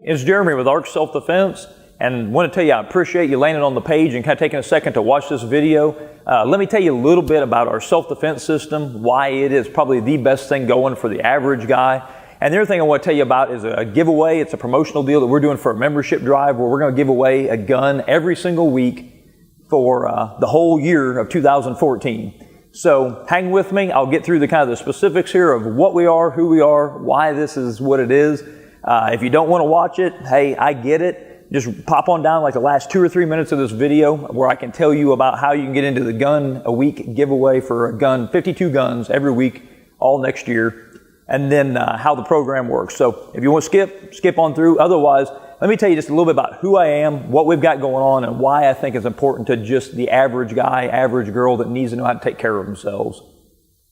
It's Jeremy with ARCS Self Defense, and I want to tell you I appreciate you landing on the page and kind of taking a second to watch this video. Let me tell you a little bit about our self-defense system, why it is probably the best thing going for the average guy. And the other thing I want to tell you about is a giveaway. It's a promotional deal that we're doing for a membership drive where we're going to give away a gun every single week for the whole year of 2014. So hang with me. I'll get through the kind of the specifics here of what we are, who we are, why this is what it is. If you don't want to watch it, hey, I get it. Just pop on down like the last 2 or 3 minutes of this video where I can tell you about how you can get into the gun a week giveaway for a gun, 52 guns every week, all next year, and then how the program works. So if you want to skip on through. Otherwise, let me tell you just a little bit about who I am, what we've got going on, and why I think it's important to just the average guy, average girl that needs to know how to take care of themselves.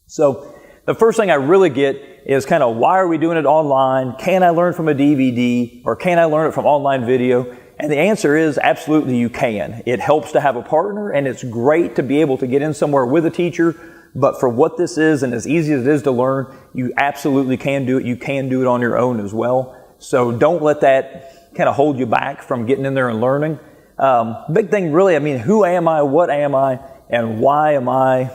So the first thing I really get is kind of why are we doing it online? Can I learn from a DVD or can I learn it from online video? And the answer is absolutely you can. It helps to have a partner and it's great to be able to get in somewhere with a teacher. But for what this is and as easy as it is to learn, you absolutely can do it. You can do it on your own as well. So don't let that kind of hold you back from getting in there and learning. Big thing really, I mean, who am I, what am I, and why am I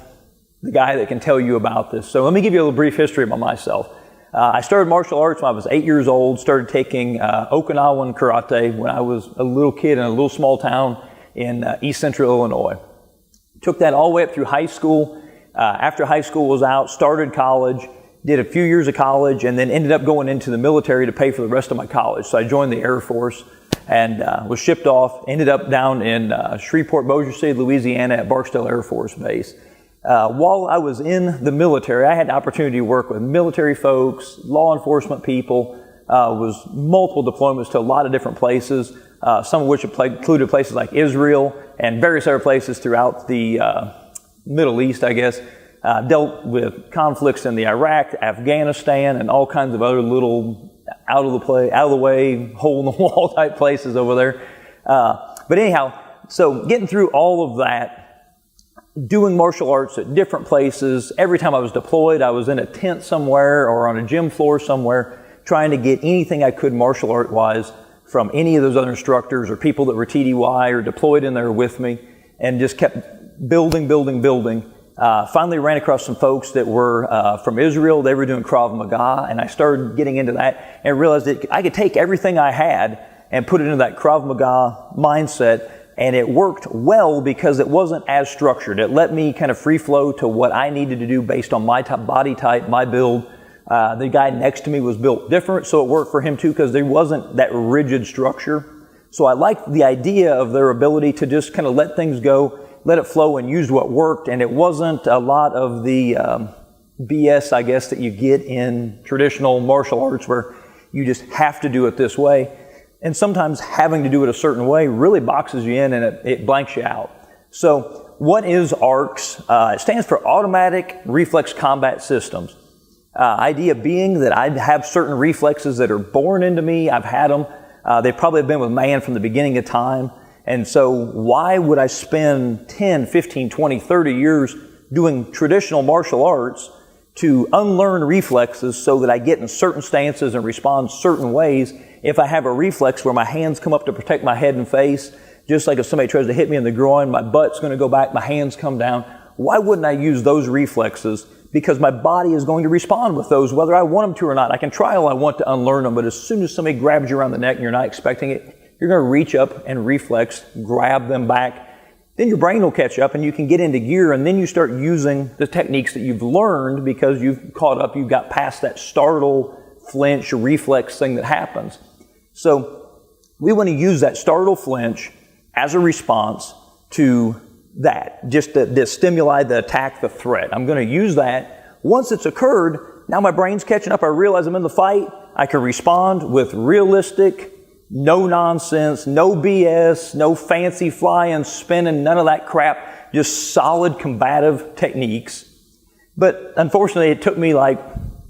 the guy that can tell you about this? So let me give you a little brief history about myself. I started martial arts when I was 8 years old, started taking Okinawan karate when I was a little kid in a little small town in East Central Illinois. Took that all the way up through high school. After high school was out, started college, did a few years of college, and then ended up going into the military to pay for the rest of my college. So I joined the Air Force and was shipped off, ended up down in Shreveport, Bossier City, Louisiana at Barksdale Air Force Base. While I was in the military, I had the opportunity to work with military folks, law enforcement people, was multiple deployments to a lot of different places, some of which included places like Israel and various other places throughout the Middle East, I guess. Dealt with conflicts in the Iraq, Afghanistan, and all kinds of other little out of the way, hole in the wall type places over there. But anyhow, so getting through all of that, doing martial arts at different places. Every time I was deployed, I was in a tent somewhere or on a gym floor somewhere trying to get anything I could martial art wise from any of those other instructors or people that were TDY or deployed in there with me, and just kept building. Finally ran across some folks that were from Israel. They were doing Krav Maga, and I started getting into that and realized that I could take everything I had and put it into that Krav Maga mindset, and it worked well because it wasn't as structured. It let me kind of free flow to what I needed to do based on my body type, my build. The guy next to me was built different, so it worked for him too because there wasn't that rigid structure. So I liked the idea of their ability to just kind of let things go, let it flow, and use what worked. And it wasn't a lot of the BS, I guess, that you get in traditional martial arts where you just have to do it this way. And sometimes having to do it a certain way really boxes you in and it blanks you out. So what is ARCS? It stands for Automatic Reflex Combat Systems. Idea being that I have certain reflexes that are born into me. I've had them. They probably have been with man from the beginning of time. And so why would I spend 10, 15, 20, 30 years doing traditional martial arts to unlearn reflexes so that I get in certain stances and respond certain ways if I have a reflex where my hands come up to protect my head and face? Just like if somebody tries to hit me in the groin, my butt's going to go back, my hands come down. Why wouldn't I use those reflexes? Because my body is going to respond with those whether I want them to or not. I can try all I want to unlearn them, but as soon as somebody grabs you around the neck and you're not expecting it, you're going to reach up and reflex, grab them back. Then your brain will catch up and you can get into gear, and then you start using the techniques that you've learned because you've caught up, you've got past that startle, flinch, reflex thing that happens. So we want to use that startle, flinch as a response to that, just the stimuli, the attack, the threat. I'm going to use that. Once it's occurred, now my brain's catching up. I realize I'm in the fight. I can respond with realistic, no nonsense, no BS, no fancy flying, spinning, none of that crap, just solid combative techniques. But unfortunately, it took me like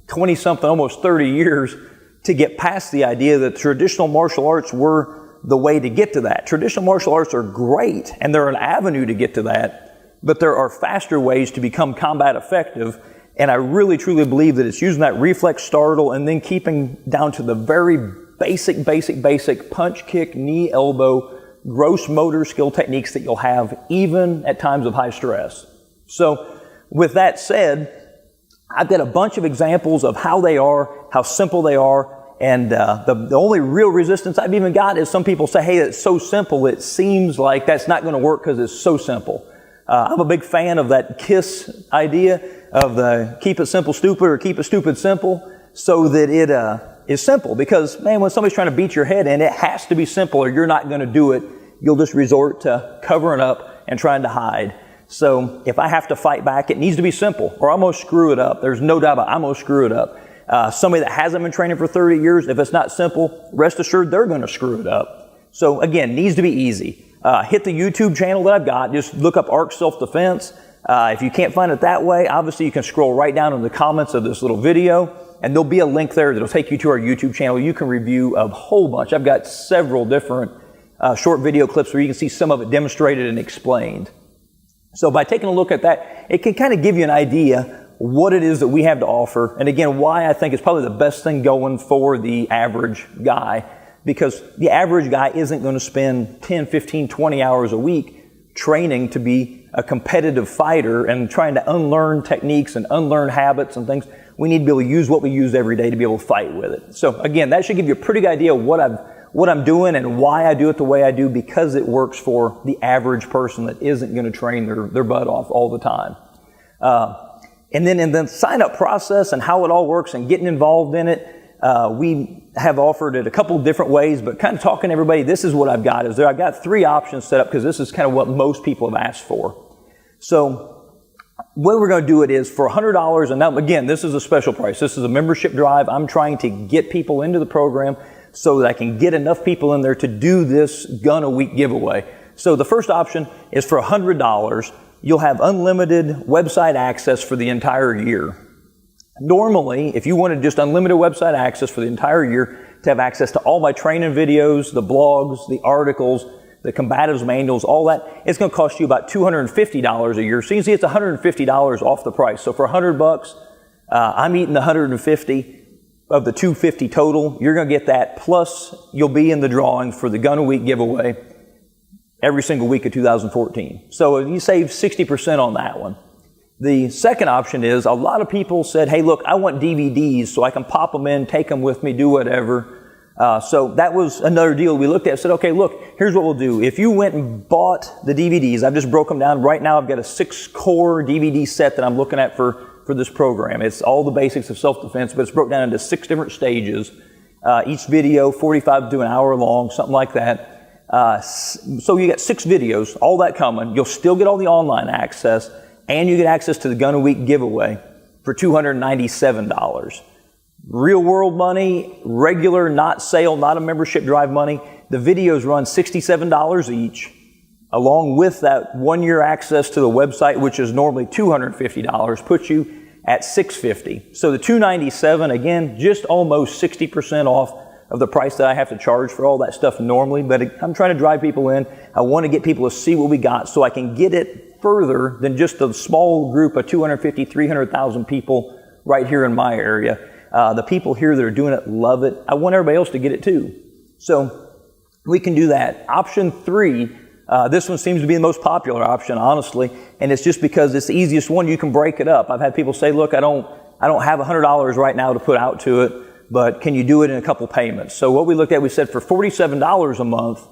20-something, almost 30 years to get past the idea that traditional martial arts were the way to get to that. Traditional martial arts are great, and they're an avenue to get to that, but there are faster ways to become combat effective. And I really, truly believe that it's using that reflex startle and then keeping down to the very basic punch, kick, knee, elbow, gross motor skill techniques that you'll have even at times of high stress. So with that said, I've got a bunch of examples of how they are, how simple they are, and the only real resistance I've even got is some people say, hey, it's so simple, it seems like that's not going to work because it's so simple. I'm a big fan of that KISS idea of the keep it simple stupid or keep it stupid simple, so that it is simple. Because, man, when somebody's trying to beat your head in, it has to be simple or you're not going to do it. You'll just resort to covering up and trying to hide. So if I have to fight back, it needs to be simple or I'm going to screw it up. There's no doubt about it, I'm going to screw it up. Somebody that hasn't been training for 30 years, if it's not simple, rest assured they're going to screw it up. So again, needs to be easy. Hit the YouTube channel that I've got. Just look up ARCS Self Defense. If you can't find it that way, obviously you can scroll right down in the comments of this little video, and there'll be a link there that'll take you to our YouTube channel. You can review a whole bunch. I've got several different short video clips where you can see some of it demonstrated and explained. So by taking a look at that, it can kind of give you an idea what it is that we have to offer, and again, why I think it's probably the best thing going for the average guy, because the average guy isn't going to spend 10, 15, 20 hours a week training to be a competitive fighter and trying to unlearn techniques and unlearn habits and things. We need to be able to use what we use every day to be able to fight with it. So again, that should give you a pretty good idea of what I'm doing and why I do it the way I do, because it works for the average person that isn't going to train their butt off all the time. And then in the sign-up process and how it all works and getting involved in it, we have offered it a couple of different ways, but kind of talking to everybody, this is what I've got. I've got 3 options set up because this is kind of what most people have asked for. So what we're going to do it is for $100, and now again, this is a special price. This is a membership drive. I'm trying to get people into the program so that I can get enough people in there to do this gun a week giveaway. So the first option is for $100. You'll have unlimited website access for the entire year. Normally, if you wanted just unlimited website access for the entire year to have access to all my training videos, the blogs, the articles, the combatives manuals, all that, it's going to cost you about $250 a year. So you can see it's $150 off the price. So for $100, I'm eating the $150 of the $250 total. You're going to get that, plus you'll be in the drawing for the Gun a Week giveaway every single week of 2014. So you save 60% on that one. The second option is a lot of people said, hey, look, I want DVDs so I can pop them in, take them with me, do whatever. So that was another deal we looked at. Said, okay, look, here's what we'll do. If you went and bought the DVDs, I've just broke them down. Right now I've got a 6-core DVD set that I'm looking at for this program. It's all the basics of self-defense, but it's broken down into 6 different stages. Each video 45 to an hour long, something like that. So you get 6 videos, all that coming. You'll still get all the online access, and you get access to the Gun a Week giveaway for $297. Real world money, regular, not sale, not a membership drive money. The videos run $67 each, along with that 1-year access to the website, which is normally $250, puts you at $650. So the $297, again, just almost 60% off of the price that I have to charge for all that stuff normally, but I'm trying to drive people in. I want to get people to see what we got so I can get it further than just a small group of 250, 300,000 people right here in my area. The people here that are doing it love it. I want everybody else to get it too. So we can do that. Option 3, this one seems to be the most popular option, honestly, and it's just because it's the easiest one. You can break it up. I've had people say, look, I don't have $100 right now to put out to it, but can you do it in a couple payments? So what we looked at, we said for $47 a month,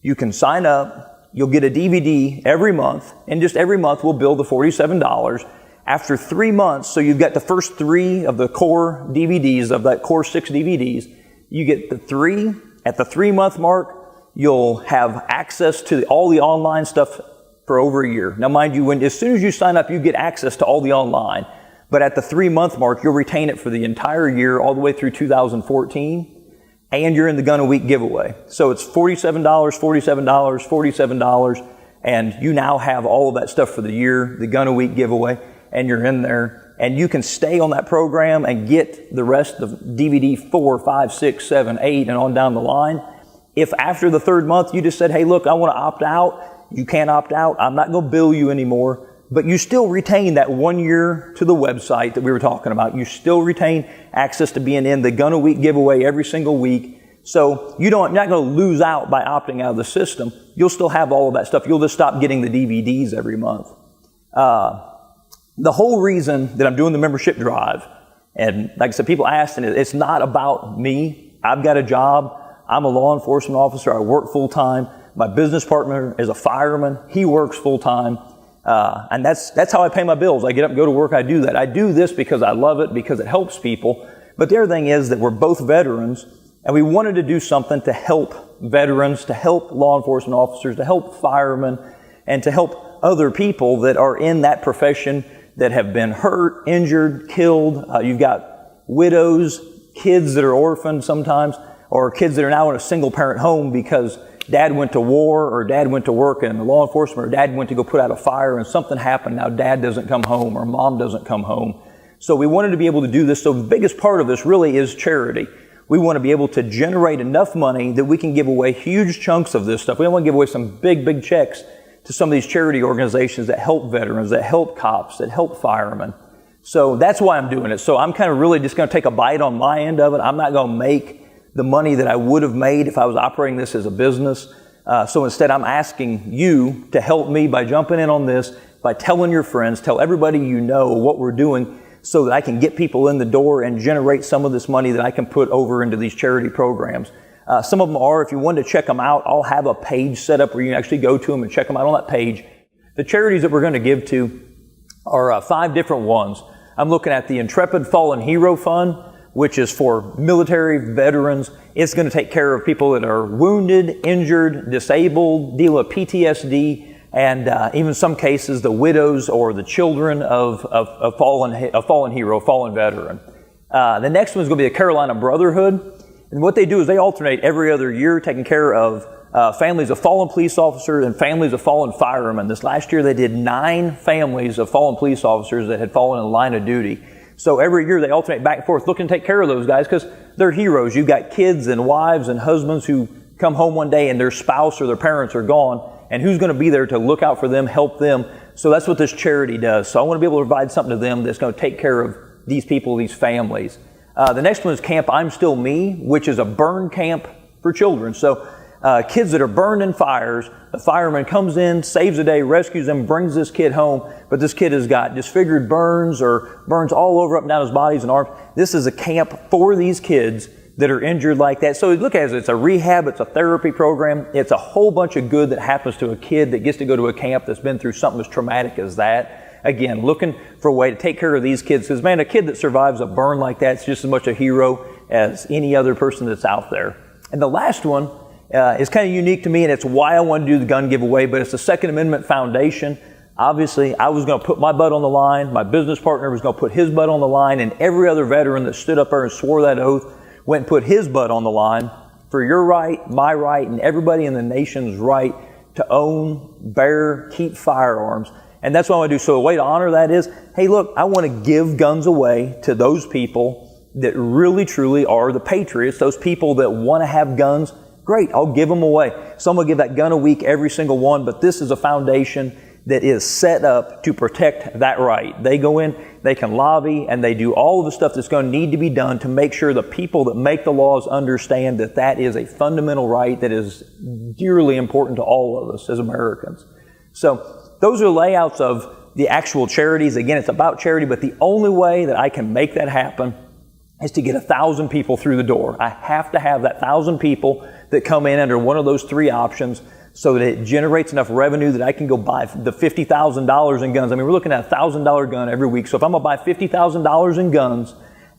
you can sign up, you'll get a DVD every month, and just every month we'll bill the $47. After 3 months, so you've got the first 3 of the core DVDs, of that core 6 DVDs, you get the 3. At the 3-month mark, you'll have access to all the online stuff for over a year. Now mind you, as soon as you sign up, you get access to all the online. But at the 3-month mark, you'll retain it for the entire year, all the way through 2014, and you're in the Gun a Week giveaway. So it's $47, $47, $47, and you now have all of that stuff for the year, the Gun a Week giveaway, and you're in there. And you can stay on that program and get the rest of DVD 4, 5, 6, 7, 8, and on down the line. If after the 3rd month you just said, hey, look, I want to opt out, you can't opt out. I'm not going to bill you anymore. But you still retain that 1 year to the website that we were talking about. You still retain access to being in the Gun a Week giveaway every single week. So you're not going to lose out by opting out of the system. You'll still have all of that stuff. You'll just stop getting the DVDs every month. The whole reason that I'm doing the membership drive, and like I said, people asked, and it's not about me. I've got a job. I'm a law enforcement officer. I work full time. My business partner is a fireman. He works full time. And that's how I pay my bills. I get up and go to work. I do that. I do this because I love it, because it helps people. But the other thing is that we're both veterans, and we wanted to do something to help veterans, to help law enforcement officers, to help firemen, and to help other people that are in that profession that have been hurt, injured, killed. You've got widows, kids that are orphaned sometimes, or kids that are now in a single parent home because dad went to war, or dad went to work in law enforcement, or dad went to go put out a fire and something happened. Now dad doesn't come home, or mom doesn't come home. So we wanted to be able to do this. So the biggest part of this really is charity. We want to be able to generate enough money that we can give away huge chunks of this stuff. We don't want to give away some big checks to some of these charity organizations that help veterans, that help cops, that help firemen. So that's why I'm doing it. So I'm kind of really just going to take a bite on my end of it. I'm not going to make the money that I would have made if I was operating this as a business. So instead, I'm asking you to help me by jumping in on this, by telling your friends, tell everybody you know what we're doing, so that I can get people in the door and generate some of this money that I can put over into these charity programs. Some of them are, if you wanted to check them out, I'll have a page set up where you can actually go to them and check them out on that page. The charities that we're going to give to are 5 different ones. I'm looking at the Intrepid Fallen Hero Fund, which is for military veterans. It's going to take care of people that are wounded, injured, disabled, deal with PTSD, and even some cases, the widows or the children of fallen hero, fallen veteran. The next one is going to be the Carolina Brotherhood. And what they do is they alternate every other year, taking care of families of fallen police officers and families of fallen firemen. This last year, they did 9 families of fallen police officers that had fallen in the line of duty. So every year they alternate back and forth, looking to take care of those guys because they're heroes. You've got kids and wives and husbands who come home one day and their spouse or their parents are gone. And who's going to be there to look out for them, help them? So that's what this charity does. So I want to be able to provide something to them that's going to take care of these people, these families. The next one is Camp I'm Still Me, which is a burn camp for children. So kids that are burned in fires, the fireman comes in, saves the day, rescues them, brings this kid home, but this kid has got disfigured burns or burns all over up and down his bodies and arms. This is a camp for these kids that are injured like that. So look at it, it's a rehab, it's a therapy program, it's a whole bunch of good that happens to a kid that gets to go to a camp that's been through something as traumatic as that. Again, looking for a way to take care of these kids, because man, a kid that survives a burn like that is just as much a hero as any other person that's out there. And the last one is kind of unique to me, and it's why I wanted to do the gun giveaway, but it's the Second Amendment Foundation. Obviously, I was going to put my butt on the line, my business partner was going to put his butt on the line, and every other veteran that stood up there and swore that oath went and put his butt on the line for your right, my right, and everybody in the nation's right to own, bear, keep firearms. And that's what I want to do. So a way to honor that is, hey, look, I want to give guns away to those people that really, truly are the patriots, those people that want to have guns. Great, I'll give them away. Some will give that gun a week, every single one, but this is a foundation that is set up to protect that right. They go in, they can lobby, and they do all of the stuff that's going to need to be done to make sure the people that make the laws understand that that is a fundamental right that is dearly important to all of us as Americans. So those are layouts of the actual charities. Again, it's about charity, but the only way that I can make that happen is to get 1,000 people through the door. I have to have that 1,000 people that come in under one of those 3 options, so that it generates enough revenue that I can go buy the $50,000 in guns. I mean, we're looking at a $1,000 gun every week. So if I'm going to buy $50,000 in guns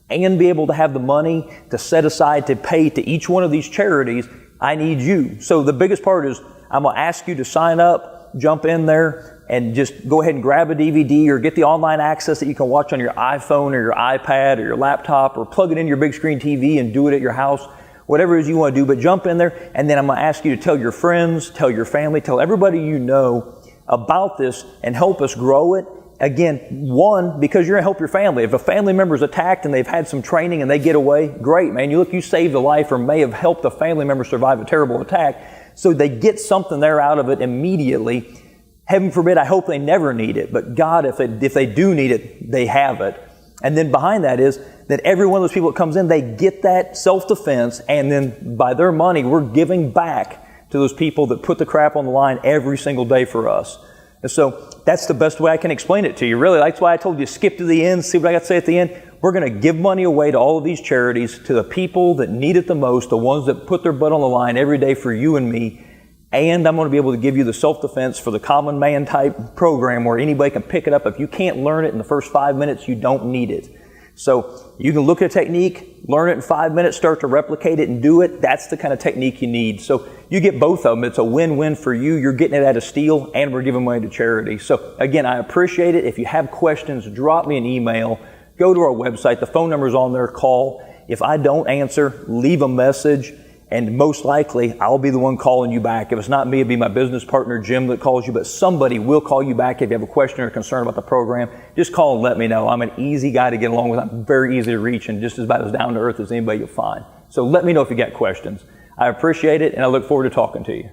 and be able to have the money to set aside to pay to each one of these charities, I need you. So the biggest part is I'm going to ask you to sign up, jump in there, and just go ahead and grab a DVD or get the online access that you can watch on your iPhone or your iPad or your laptop, or plug it in your big screen TV and do it at your house. Whatever it is you want to do, but jump in there, and then I'm going to ask you to tell your friends, tell your family, tell everybody you know about this and help us grow it. Again, one, because you're going to help your family. If a family member is attacked and they've had some training and they get away, great, man. You saved a life or may have helped a family member survive a terrible attack. So they get something there out of it immediately. Heaven forbid, I hope they never need it. But God, if they do need it, they have it. And then behind that is that every one of those people that comes in, they get that self-defense, and then by their money, we're giving back to those people that put the crap on the line every single day for us. And so that's the best way I can explain it to you. Really, that's why I told you skip to the end, see what I got to say at the end. We're going to give money away to all of these charities, to the people that need it the most, the ones that put their butt on the line every day for you and me. And I'm going to be able to give you the self-defense for the common man type program where anybody can pick it up. If you can't learn it in the first 5 minutes, you don't need it. So you can look at a technique, learn it in 5 minutes, start to replicate it and do it. That's the kind of technique you need. So you get both of them. It's a win-win for you. You're getting it at a steal, and we're giving money to charity. So again, I appreciate it. If you have questions, drop me an email. Go to our website. The phone number's on there. Call. If I don't answer, leave a message. And most likely, I'll be the one calling you back. If it's not me, it'll be my business partner, Jim, that calls you. But somebody will call you back if you have a question or concern about the program. Just call and let me know. I'm an easy guy to get along with. I'm very easy to reach and just about as down to earth as anybody you'll find. So let me know if you got questions. I appreciate it, and I look forward to talking to you.